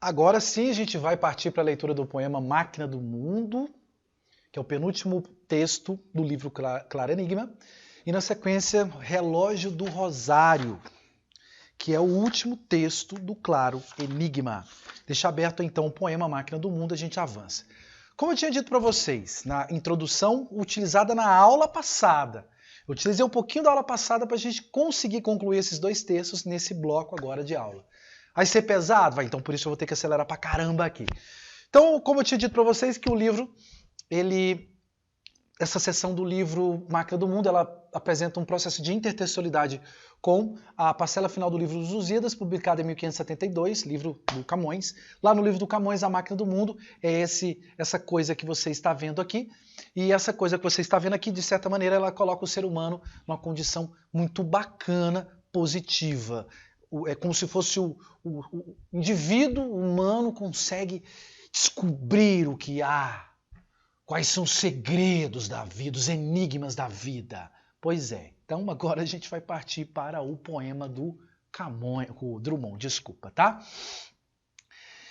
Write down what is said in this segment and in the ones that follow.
Agora sim a gente vai partir para a leitura do poema Máquina do Mundo, que é o penúltimo texto do livro Claro Enigma, e na sequência Relógio do Rosário, que é o último texto do Claro Enigma. Deixa aberto então o poema Máquina do Mundo, a gente avança. Como eu tinha dito para vocês na introdução utilizada na aula passada, eu utilizei um pouquinho da aula passada para a gente conseguir concluir esses dois textos nesse bloco agora de aula. Vai ser pesado? Vai, então por isso eu vou ter que acelerar pra caramba aqui. Então, como eu tinha dito para vocês, que o livro, essa seção do livro Máquina do Mundo, ela apresenta um processo de intertextualidade com a parcela final do livro Os Lusíadas, publicado em 1572, livro do Camões. Lá no livro do Camões, A Máquina do Mundo, é essa coisa que você está vendo aqui. E essa coisa que você está vendo aqui, de certa maneira, ela coloca o ser humano numa condição muito bacana, positiva. É como se fosse o indivíduo humano consegue descobrir o que há. Quais são os segredos da vida, os enigmas da vida? Pois é. Então agora a gente vai partir para o poema do Drummond, desculpa, tá?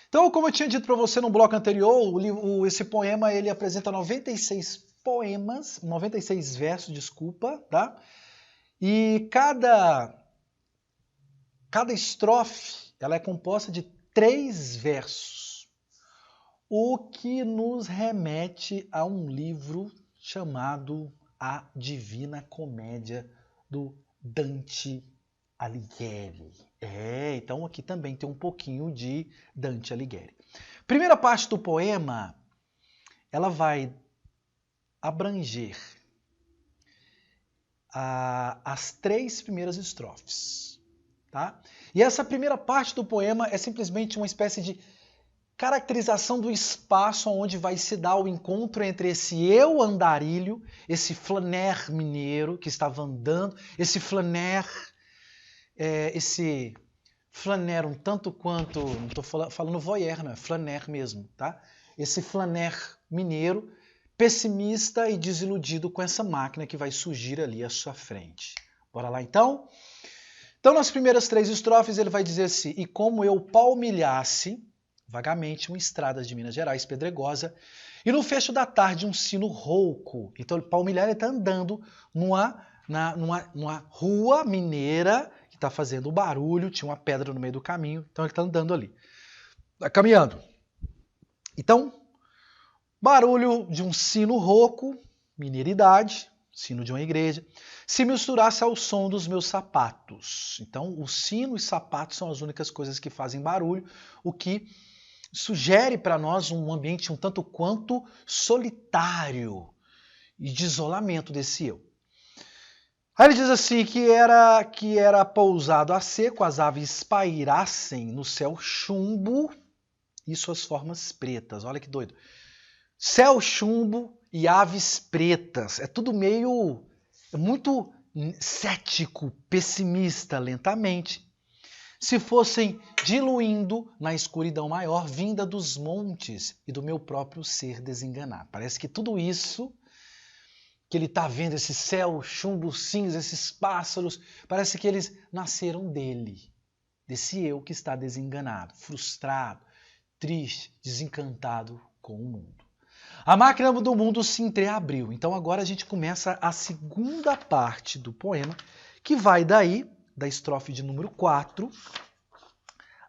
Então, como eu tinha dito para você no bloco anterior, esse poema ele apresenta 96 poemas, 96 versos, desculpa, tá? E cada estrofe ela é composta de 3 versos. O que nos remete a um livro chamado A Divina Comédia, do Dante Alighieri. Então aqui também tem um pouquinho de Dante Alighieri. Primeira parte do poema, ela vai abranger as 3 primeiras estrofes. Tá? E essa primeira parte do poema é simplesmente uma espécie de caracterização do espaço onde vai se dar o encontro entre esse eu andarilho, esse flaner mineiro que estava andando, esse flaner um tanto quanto, não estou falando voyeur, não, é flaner mesmo, tá? Esse flaner mineiro, pessimista e desiludido com essa máquina que vai surgir ali à sua frente. Bora lá então? Então nas primeiras 3 estrofes ele vai dizer assim: e como eu palmilhasse vagamente uma estrada de Minas Gerais pedregosa, e no fecho da tarde um sino rouco. Então, palmilhar, ele está andando numa rua mineira que está fazendo barulho, tinha uma pedra no meio do caminho, então ele está andando ali, está caminhando. Então, barulho de um sino rouco, mineiridade, sino de uma igreja, se misturasse ao som dos meus sapatos. Então, o sino e sapatos são as únicas coisas que fazem barulho, o que sugere para nós um ambiente um tanto quanto solitário e de isolamento desse eu. Aí ele diz assim que era pousado a seco, as aves pairassem no céu chumbo e suas formas pretas. Olha que doido. Céu chumbo e aves pretas. É tudo muito cético, pessimista, lentamente. Se fossem diluindo na escuridão maior, vinda dos montes e do meu próprio ser desenganado. Parece que tudo isso que ele está vendo, esse céu, chumbo, cinza, esses pássaros, parece que eles nasceram dele, desse eu que está desenganado, frustrado, triste, desencantado com o mundo. A máquina do mundo se entreabriu. Então agora a gente começa a segunda parte do poema, que vai daí da estrofe de número 4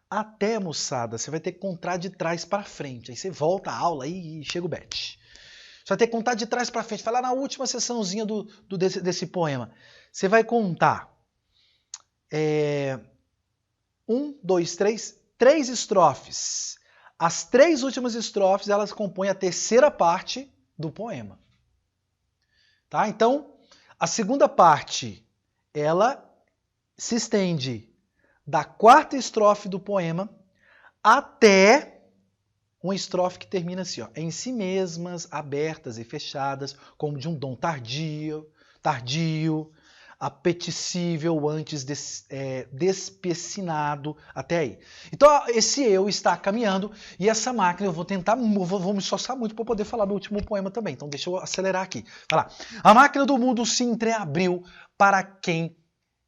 até, moçada, você vai ter que contar de trás para frente. Aí você volta à aula e chega o bet. Você vai ter que contar de trás para frente. Vai lá na última sessãozinha desse poema. Você vai contar 1, 2, 3, 3 estrofes. As 3 últimas estrofes, elas compõem a terceira parte do poema. Tá? Então, a segunda parte, ela se estende da 4ª estrofe do poema até uma estrofe que termina assim, ó, em si mesmas, abertas e fechadas, como de um dom tardio, apetecível, antes despecinado, até aí. Então, esse eu está caminhando e essa máquina, eu vou tentar, vou me esforçar muito para poder falar no último poema também, então deixa eu acelerar aqui. Vai lá. A máquina do mundo se entreabriu para quem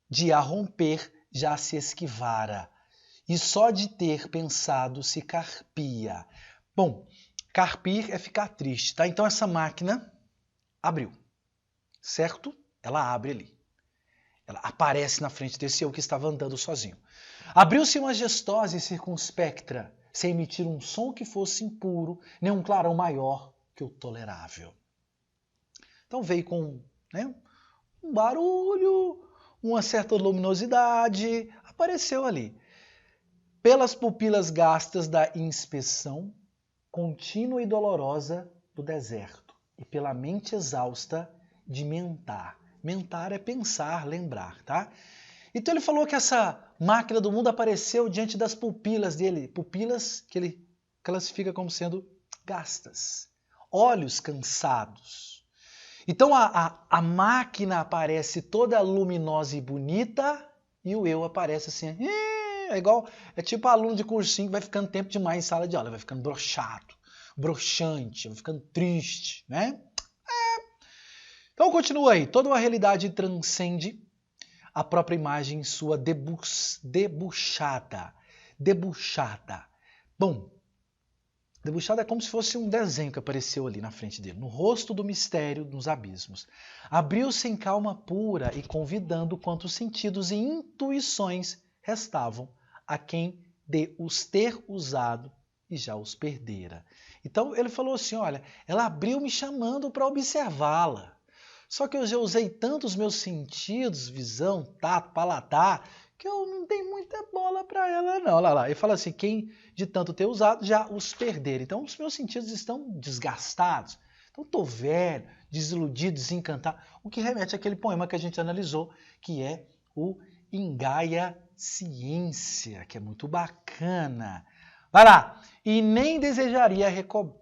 de a romper já se esquivara. e só de ter pensado se carpia. Bom, carpir é ficar triste, tá? Então essa máquina abriu, certo? Ela abre ali. Ela aparece na frente desse eu que estava andando sozinho. Abriu-se majestosa e circunspecta, sem emitir um som que fosse impuro, nem um clarão maior que o tolerável. Então veio com, né, um barulho, uma certa luminosidade, apareceu ali. Pelas pupilas gastas da inspeção contínua e dolorosa do deserto, e pela mente exausta de mentar. Mentar é pensar, lembrar, tá? Então ele falou que essa máquina do mundo apareceu diante das pupilas dele, pupilas que ele classifica como sendo gastas, olhos cansados. Então a máquina aparece toda luminosa e bonita e o eu aparece assim, é tipo aluno de cursinho que vai ficando tempo demais em sala de aula, vai ficando broxado, broxante, vai ficando triste, né? Então continua aí, toda uma realidade transcende a própria imagem sua debuxada. Bom, debuxada é como se fosse um desenho que apareceu ali na frente dele, no rosto do mistério nos abismos. Abriu-se em calma pura e convidando quantos sentidos e intuições restavam a quem de os ter usado e já os perdera. Então ele falou assim, olha, ela abriu me chamando para observá-la. Só que eu já usei tanto os meus sentidos, visão, tato, paladar, que eu não dei muita bola para ela não. Olha lá, ele fala assim, quem de tanto ter usado já os perder. Então os meus sentidos estão desgastados. Então estou velho, desiludido, desencantado. O que remete àquele poema que a gente analisou, que é o Engaia Ciência, que é muito bacana. Vai lá. E nem desejaria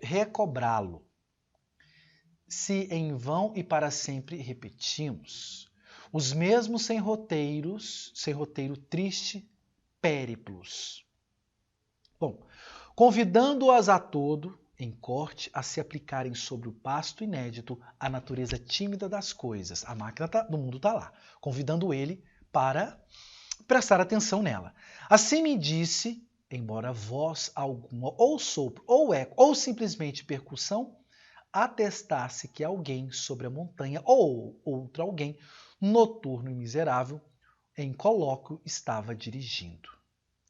recobrá-lo, se em vão e para sempre repetimos os mesmos sem roteiro triste, périplos. Bom, convidando-as a todo, em corte, a se aplicarem sobre o pasto inédito a natureza tímida das coisas. A máquina do mundo está lá, convidando ele para prestar atenção nela. Assim me disse, embora voz alguma, ou sopro, ou eco, ou simplesmente percussão, atestasse que alguém sobre a montanha ou outro alguém, noturno e miserável, em colóquio estava dirigindo.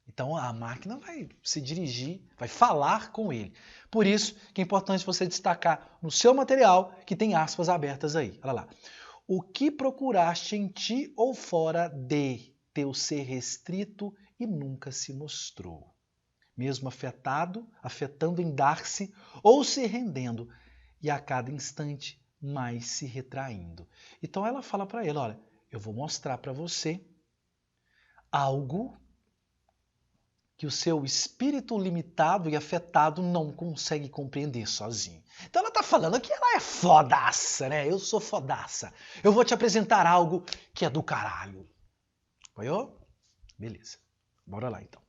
Então a máquina vai se dirigir, vai falar com ele. Por isso que é importante você destacar no seu material que tem aspas abertas aí. Olha lá. O que procuraste em ti ou fora de teu ser restrito e nunca se mostrou. Mesmo afetando em dar-se ou se rendendo, e a cada instante mais se retraindo. Então ela fala para ele, olha, eu vou mostrar para você algo que o seu espírito limitado e afetado não consegue compreender sozinho. Então ela está falando que ela é fodaça, né? Eu sou fodaça. Eu vou te apresentar algo que é do caralho. Apoiou? Beleza. Bora lá então.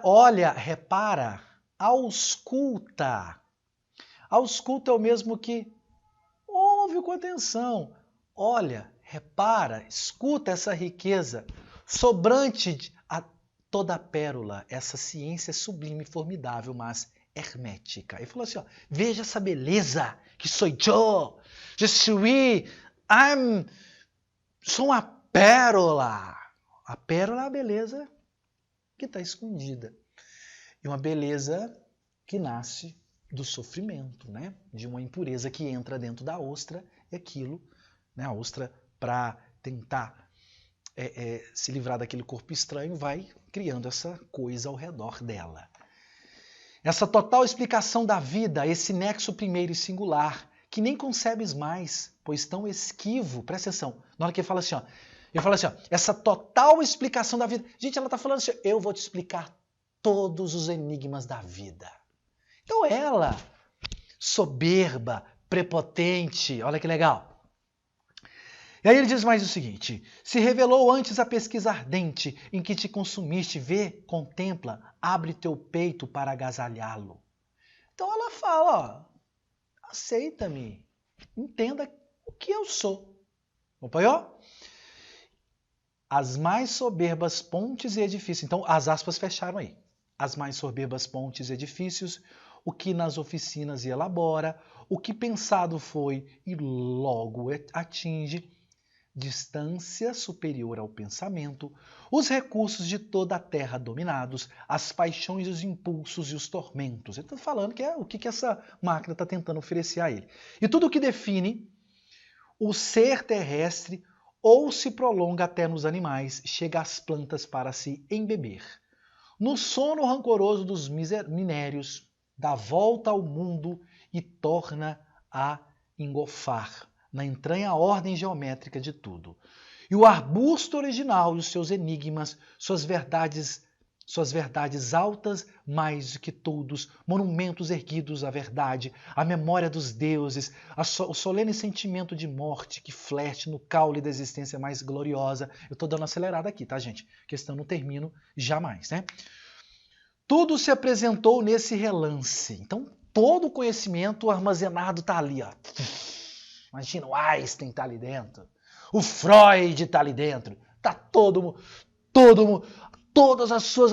Olha, repara, ausculta. Ausculta é o mesmo que ouve com atenção. Olha, repara, escuta essa riqueza sobrante a toda a pérola. Essa ciência sublime, formidável, mas hermética. Ele falou assim, ó, veja essa beleza que sou eu. Je suis, sou uma pérola. A pérola é a beleza que está escondida. E uma beleza que nasce do sofrimento, né? De uma impureza que entra dentro da ostra e aquilo, né? A ostra, para tentar se livrar daquele corpo estranho, vai criando essa coisa ao redor dela. Essa total explicação da vida, esse nexo primeiro e singular, que nem concebes mais, pois tão esquivo, presta atenção, na hora que ele fala assim, ó, essa total explicação da vida. Gente, ela está falando assim, eu vou te explicar todos os enigmas da vida. Então ela, soberba, prepotente, olha que legal. E aí ele diz mais o seguinte, se revelou antes a pesquisa ardente em que te consumiste, vê, contempla, abre teu peito para agasalhá-lo. Então ela fala, ó, aceita-me, entenda o que eu sou. Acompanhou? as mais soberbas pontes e edifícios. Então, as aspas fecharam aí. As mais soberbas pontes e edifícios, o que nas oficinas elabora, o que pensado foi e logo atinge, distância superior ao pensamento, os recursos de toda a terra dominados, as paixões, os impulsos e os tormentos. Ele está falando que é o que essa máquina está tentando oferecer a ele. E tudo o que define o ser terrestre ou se prolonga até nos animais, chega às plantas para se embeber. No sono rancoroso dos minérios, dá volta ao mundo e torna a engolfar na entranha a ordem geométrica de tudo. E o arbusto original e os seus enigmas, suas verdades altas mais do que todos, monumentos erguidos à verdade, à memória dos deuses, o solene sentimento de morte que flerte no caule da existência mais gloriosa. Eu estou dando uma acelerada aqui, tá, gente? Questão não termino jamais, né? Tudo se apresentou nesse relance. Então, todo o conhecimento armazenado está ali, ó. Imagina, o Einstein está ali dentro, o Freud está ali dentro, está todas as suas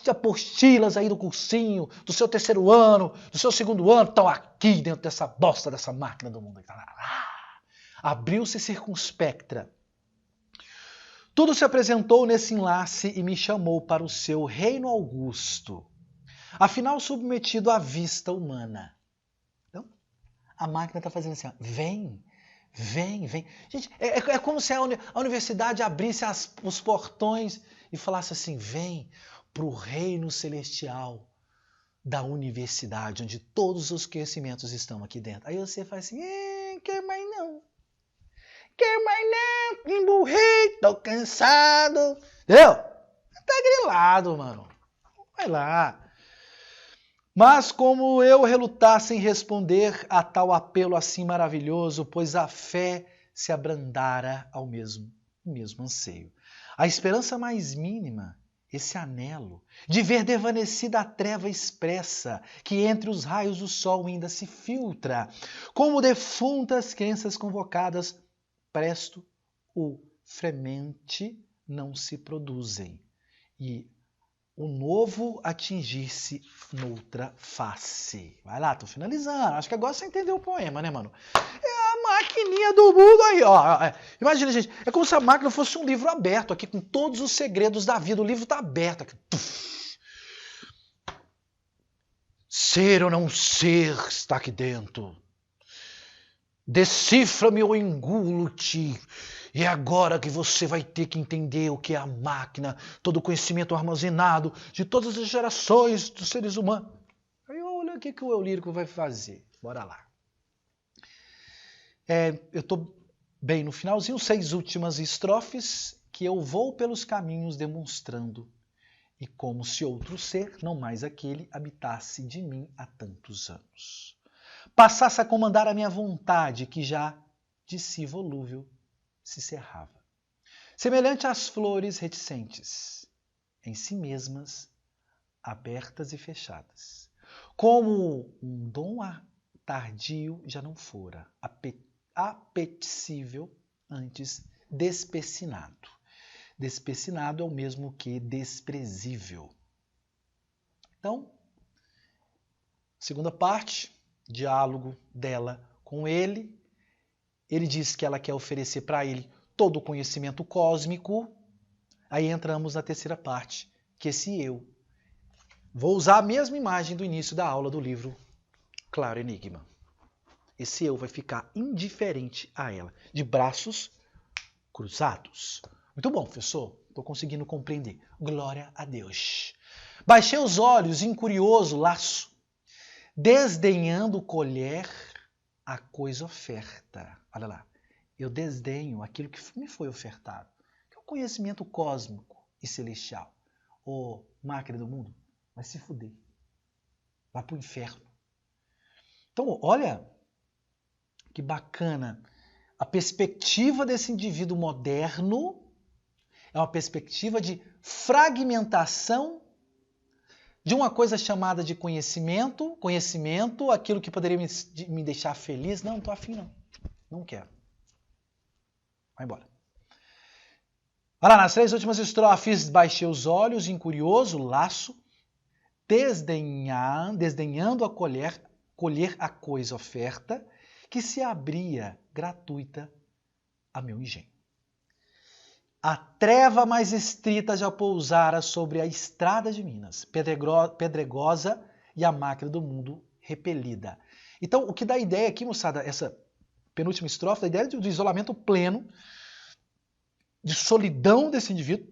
apostilas aí do cursinho, do seu terceiro ano, do seu segundo ano, estão aqui dentro dessa bosta, dessa máquina do mundo. Abriu-se circunspectra. Tudo se apresentou nesse enlace e me chamou para o seu reino augusto, afinal submetido à vista humana. Então, a máquina está fazendo assim, ó, vem. Gente, é como se a universidade abrisse os portões e falasse assim, vem para o reino celestial da universidade, onde todos os conhecimentos estão aqui dentro. Aí você faz assim, quer mais não, emburrei, tô cansado. Entendeu? Tá grilado, mano. Vai lá. Mas como eu relutasse em responder a tal apelo assim maravilhoso, pois a fé se abrandara ao mesmo anseio. A esperança mais mínima, esse anelo, de ver desvanecida a treva expressa, que entre os raios do sol ainda se filtra, como defuntas crenças convocadas, presto o fremente não se produzem, e o novo atingir-se noutra face. Vai lá, tô finalizando. Acho que agora você entendeu o poema, né, mano? É a maquininha do mundo aí, ó. Imagina, gente, é como se a máquina fosse um livro aberto aqui, com todos os segredos da vida. O livro tá aberto aqui. Ser ou não ser está aqui dentro. Decifra-me ou engulo-te. E é agora que você vai ter que entender o que é a máquina, todo o conhecimento armazenado de todas as gerações dos seres humanos. Aí olha o que o eu lírico vai fazer. Bora lá. Eu estou bem no finalzinho, 6 últimas estrofes, que eu vou pelos caminhos demonstrando, e como se outro ser, não mais aquele, habitasse de mim há tantos anos. Passasse a comandar a minha vontade, que já de si volúvel se cerrava. Semelhante às flores reticentes, em si mesmas, abertas e fechadas. Como um dom tardio já não fora, apetecível, antes despecinado. Despecinado é o mesmo que desprezível. Então, segunda parte, diálogo dela com ele. Ele diz que ela quer oferecer para ele todo o conhecimento cósmico. Aí entramos na terceira parte, que esse eu. Vou usar a mesma imagem do início da aula do livro Claro Enigma. Esse eu vai ficar indiferente a ela, de braços cruzados. Muito bom, professor. Estou conseguindo compreender. Glória a Deus. Baixei os olhos, incurioso laço, desdenhando colher a coisa oferta. Olha lá. Eu desdenho aquilo que me foi ofertado. Que é o conhecimento cósmico e celestial. Ô, máquina do mundo, vai se fuder. Vai pro inferno. Então, olha que bacana. A perspectiva desse indivíduo moderno é uma perspectiva de fragmentação de uma coisa chamada de conhecimento, aquilo que poderia me deixar feliz. Não, não tô afim não. Não quero. Vai embora. Olha lá, nas 3 últimas estrofes, baixei os olhos, incurioso, laço, desdenhando a colher a coisa oferta, que se abria gratuita a meu engenho. A treva mais estrita já pousara sobre a estrada de Minas, pedregosa e a máquina do mundo repelida. Então, o que dá ideia aqui, moçada, essa penúltima estrofe, a ideia do isolamento pleno, de solidão desse indivíduo,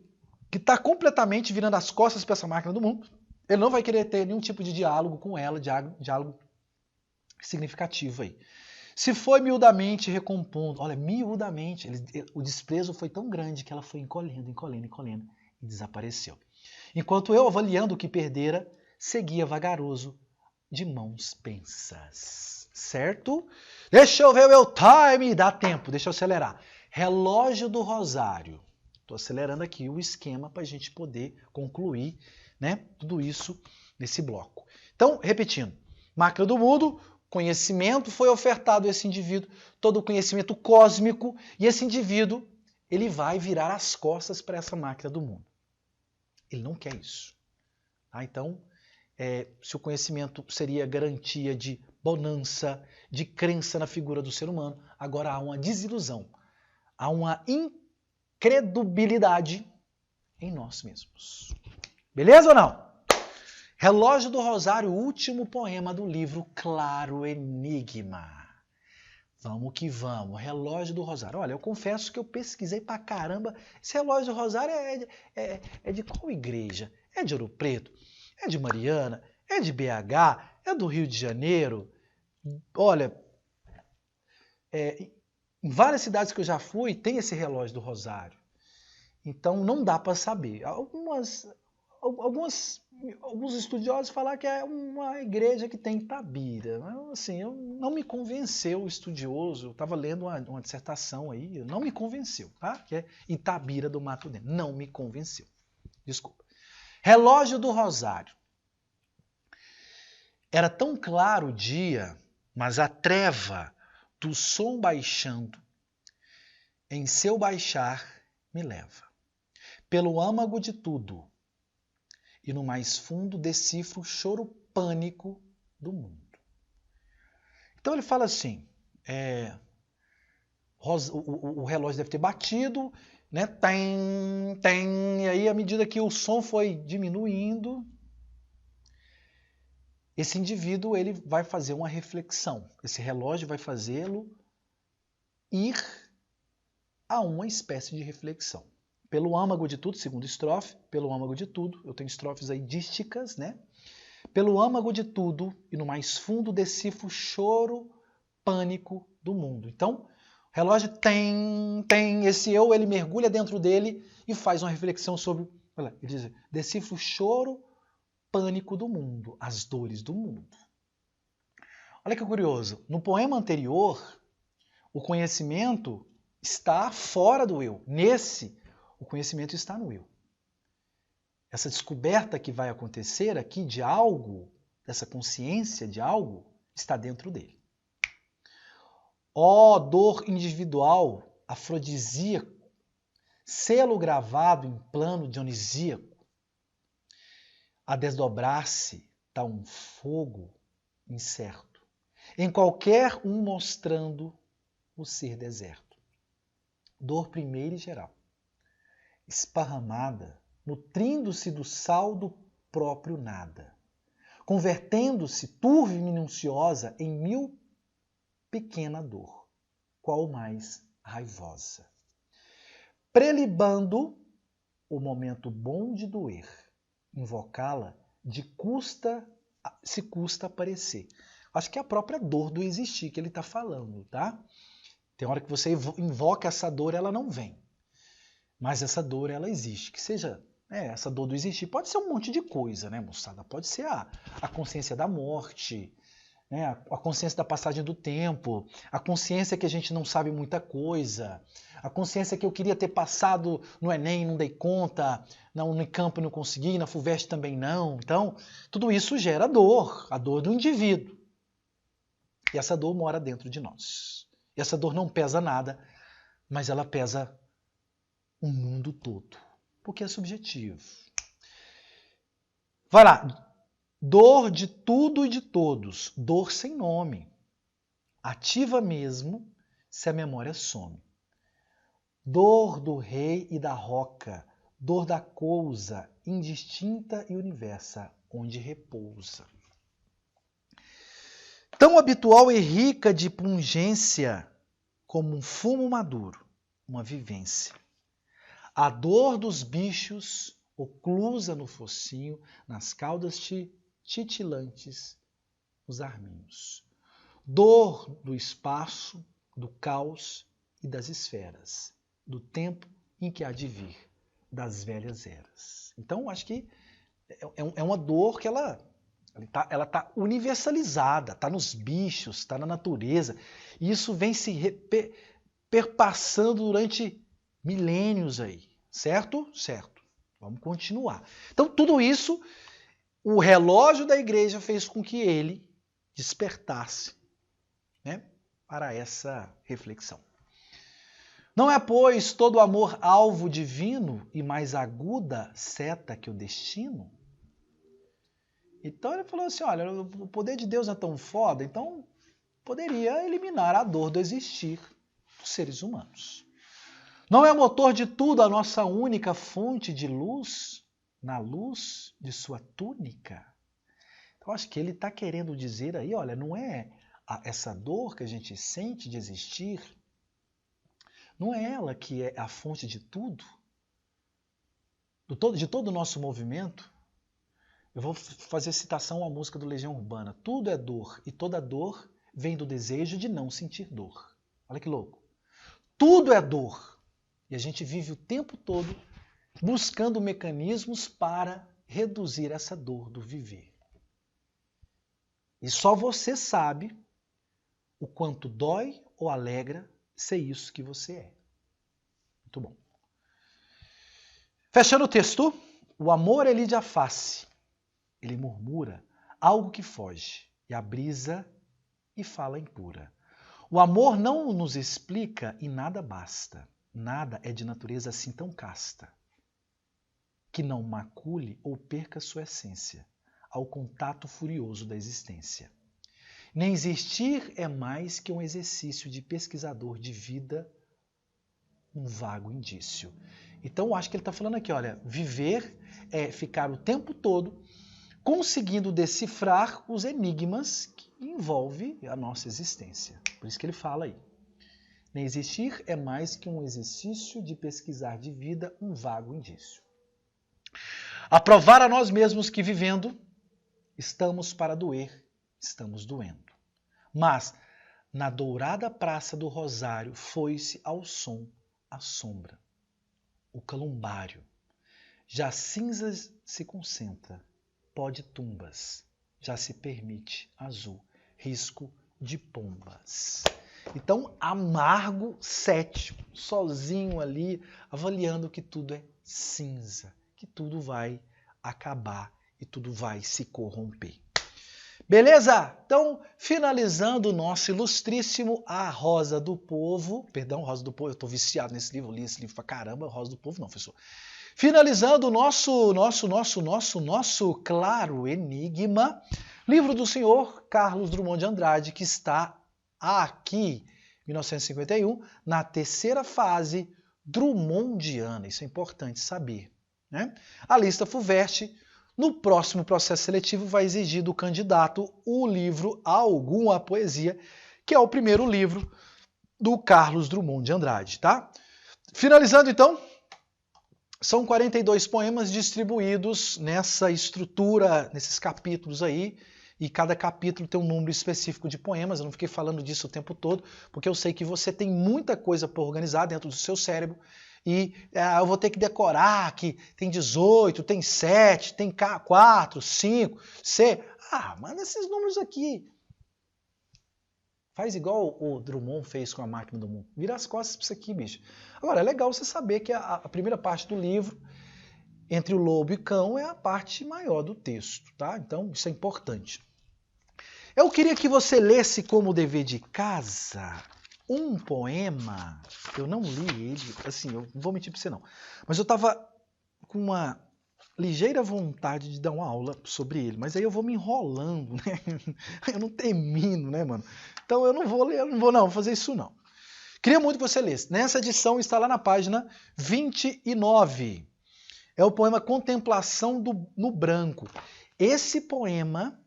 que está completamente virando as costas para essa máquina do mundo. Ele não vai querer ter nenhum tipo de diálogo com ela, diálogo significativo aí. Se foi miudamente recompondo, olha, miudamente, o desprezo foi tão grande que ela foi encolhendo e desapareceu. Enquanto eu, avaliando o que perdera, seguia vagaroso de mãos pensas. Certo? Deixa eu ver o meu time, dá tempo, deixa eu acelerar. Relógio do Rosário. Estou acelerando aqui o esquema para a gente poder concluir, né, tudo isso nesse bloco. Então, repetindo, máquina do mundo, conhecimento foi ofertado a esse indivíduo, todo o conhecimento cósmico, e esse indivíduo ele vai virar as costas para essa máquina do mundo. Ele não quer isso. Tá? Então, se o conhecimento seria garantia de bonança, de crença na figura do ser humano, agora há uma desilusão, há uma incredulidade em nós mesmos. Beleza ou não? Relógio do Rosário, último poema do livro Claro Enigma. Vamos que vamos. Relógio do Rosário. Olha, eu confesso que eu pesquisei pra caramba. Esse relógio do Rosário é de qual igreja? É de Ouro Preto? É de Mariana? É de BH? É do Rio de Janeiro? Olha, em várias cidades que eu já fui, tem esse relógio do Rosário. Então não dá para saber. Alguns estudiosos falam que é uma igreja que tem Itabira. Assim, não me convenceu o estudioso. Eu estava lendo uma dissertação aí, não me convenceu, tá? Que é Itabira do Mato Dentro. Não me convenceu. Desculpa. Relógio do Rosário. Era tão claro o dia, mas a treva do som baixando, em seu baixar me leva. Pelo âmago de tudo, e no mais fundo decifro o choro pânico do mundo. Então ele fala assim, o relógio deve ter batido, né? Tem, e aí à medida que o som foi diminuindo, esse indivíduo ele vai fazer uma reflexão. Esse relógio vai fazê-lo ir a uma espécie de reflexão. Pelo âmago de tudo, segunda estrofe, pelo âmago de tudo, eu tenho estrofes aí dísticas, né? Pelo âmago de tudo e no mais fundo decifro o choro, pânico do mundo. Então, o relógio tem, esse eu, ele mergulha dentro dele e faz uma reflexão sobre, olha, ele diz, decifro o choro, pânico do mundo, as dores do mundo. Olha que curioso, no poema anterior, o conhecimento está fora do eu. Nesse, o conhecimento está no eu. Essa descoberta que vai acontecer aqui de algo, dessa consciência de algo, está dentro dele. Ó dor individual, afrodisíaco, selo gravado em plano dionisíaco, a desdobrar-se tá um fogo incerto, em qualquer um mostrando o ser deserto. Dor primeira e geral, esparramada, nutrindo-se do sal do próprio nada, convertendo-se turva e minuciosa em mil pequena dor, qual mais raivosa. Prelibando o momento bom de doer, invocá-la se custa aparecer. Acho que é a própria dor do existir que ele está falando, tá? Tem hora que você invoca essa dor, ela não vem. Mas essa dor, ela existe. Que seja essa dor do existir. Pode ser um monte de coisa, né, moçada? Pode ser a consciência da morte, né? A consciência da passagem do tempo, a consciência que a gente não sabe muita coisa, a consciência que eu queria ter passado no Enem e não dei conta, na Unicamp não consegui, na FUVEST também não. Então, tudo isso gera dor, a dor do indivíduo. E essa dor mora dentro de nós. E essa dor não pesa nada, mas ela pesa o mundo todo, porque é subjetivo. Vai lá. Dor de tudo e de todos, dor sem nome, ativa mesmo se a memória some. Dor do rei e da roca, dor da coisa, indistinta e universa, onde repousa. Tão habitual e rica de pungência como um fumo maduro, uma vivência. A dor dos bichos, oclusa no focinho, nas caudas titilantes, os arminhos. Dor do espaço, do caos e das esferas, do tempo em que há de vir, das velhas eras. Então, acho que é uma dor que ela tá universalizada, está nos bichos, está na natureza. E isso vem se perpassando durante milênios aí, certo? Certo. Vamos continuar. Então, tudo isso, o relógio da igreja fez com que ele despertasse, né, para essa reflexão. Não é, pois, todo amor alvo divino e mais aguda seta que o destino? Então ele falou assim, olha, o poder de Deus é tão foda, então poderia eliminar a dor do existir dos seres humanos. Não é o motor de tudo a nossa única fonte de luz, na luz de sua túnica? Então acho que ele está querendo dizer aí, olha, não é essa dor que a gente sente de existir, não é ela que é a fonte de tudo? De todo o nosso movimento? Eu vou fazer citação à música do Legião Urbana. Tudo é dor e toda dor vem do desejo de não sentir dor. Olha que louco. Tudo é dor. E a gente vive o tempo todo buscando mecanismos para reduzir essa dor do viver. E só você sabe o quanto dói ou alegra ser isso que você é. Muito bom. Fechando o texto, o amor ele de face, ele murmura algo que foge, e a brisa e fala impura. O amor não nos explica e nada basta. Nada é de natureza assim tão casta, que não macule ou perca sua essência ao contato furioso da existência. Nem existir é mais que um exercício de pesquisador de vida, um vago indício. Então, eu acho que ele está falando aqui, olha, viver é ficar o tempo todo conseguindo decifrar os enigmas que envolvem a nossa existência. Por isso que ele fala aí. Nem existir é mais que um exercício de pesquisar de vida, um vago indício. Aprovar a nós mesmos que vivendo, estamos para doer, estamos doendo. Mas, na dourada praça do Rosário, foi-se ao som a sombra, o calumbário. Já cinzas se concentra, pó de tumbas, já se permite azul, risco de pombas. Então, amargo sétimo, sozinho ali, avaliando que tudo é cinza, que tudo vai acabar e tudo vai se corromper. Beleza? Então, finalizando o nosso ilustríssimo A Rosa do Povo, perdão, Rosa do Povo, eu estou viciado nesse livro, eu li esse livro pra caramba, Rosa do Povo não, professor. Finalizando o nosso claro enigma, livro do senhor Carlos Drummond de Andrade, que está aqui, 1951, na terceira fase drummondiana. Isso é importante saber, né? A lista FUVEST, no próximo processo seletivo, vai exigir do candidato o livro Alguma Poesia, que é o primeiro livro do Carlos Drummond de Andrade, tá? Finalizando, então, são 42 poemas distribuídos nessa estrutura, nesses capítulos aí, e cada capítulo tem um número específico de poemas. Eu não fiquei falando disso o tempo todo, porque eu sei que você tem muita coisa para organizar dentro do seu cérebro, e eu vou ter que decorar que tem 18, tem 7, tem 4, 5, C. Manda esses números aqui. Faz igual o Drummond fez com a Máquina do Mundo. Vira as costas para isso aqui, bicho. Agora, é legal você saber que a primeira parte do livro, entre o lobo e o cão, é a parte maior do texto, tá? Então, isso é importante. Eu queria que você lesse como dever de casa um poema, eu não li ele, assim, eu não vou mentir para você não, mas eu estava com uma ligeira vontade de dar uma aula sobre ele, mas aí eu vou me enrolando, né? Eu não termino, né, mano? Então eu não vou ler, eu não vou fazer isso não. Queria muito que você lesse. Nessa edição está lá na página 29. É o poema Contemplação no Branco. Esse poema,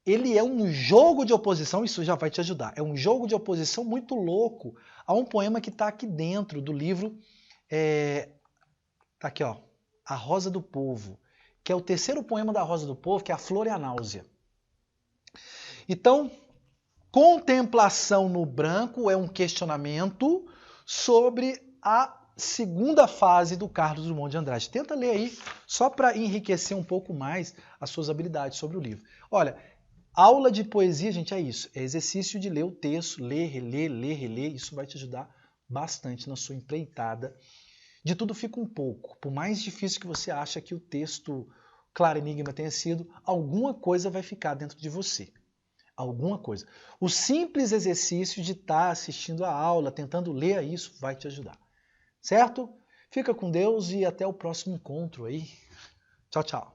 ele é um jogo de oposição, isso já vai te ajudar. É um jogo de oposição muito louco a um poema que está aqui dentro do livro. Tá aqui, ó. A Rosa do Povo, que é o terceiro poema da Rosa do Povo, que é a Flor e a Náusea. Então, Contemplação no Branco é um questionamento sobre a segunda fase do Carlos Drummond de Andrade. Tenta ler aí, só para enriquecer um pouco mais as suas habilidades sobre o livro. Olha, aula de poesia, gente, é isso. É exercício de ler o texto, ler, reler. Isso vai te ajudar bastante na sua empreitada. De tudo fica um pouco. Por mais difícil que você acha que o texto Claro Enigma tenha sido, alguma coisa vai ficar dentro de você. Alguma coisa. O simples exercício de estar assistindo a aula, tentando ler isso, vai te ajudar. Certo? Fica com Deus e até o próximo encontro aí. Tchau, tchau.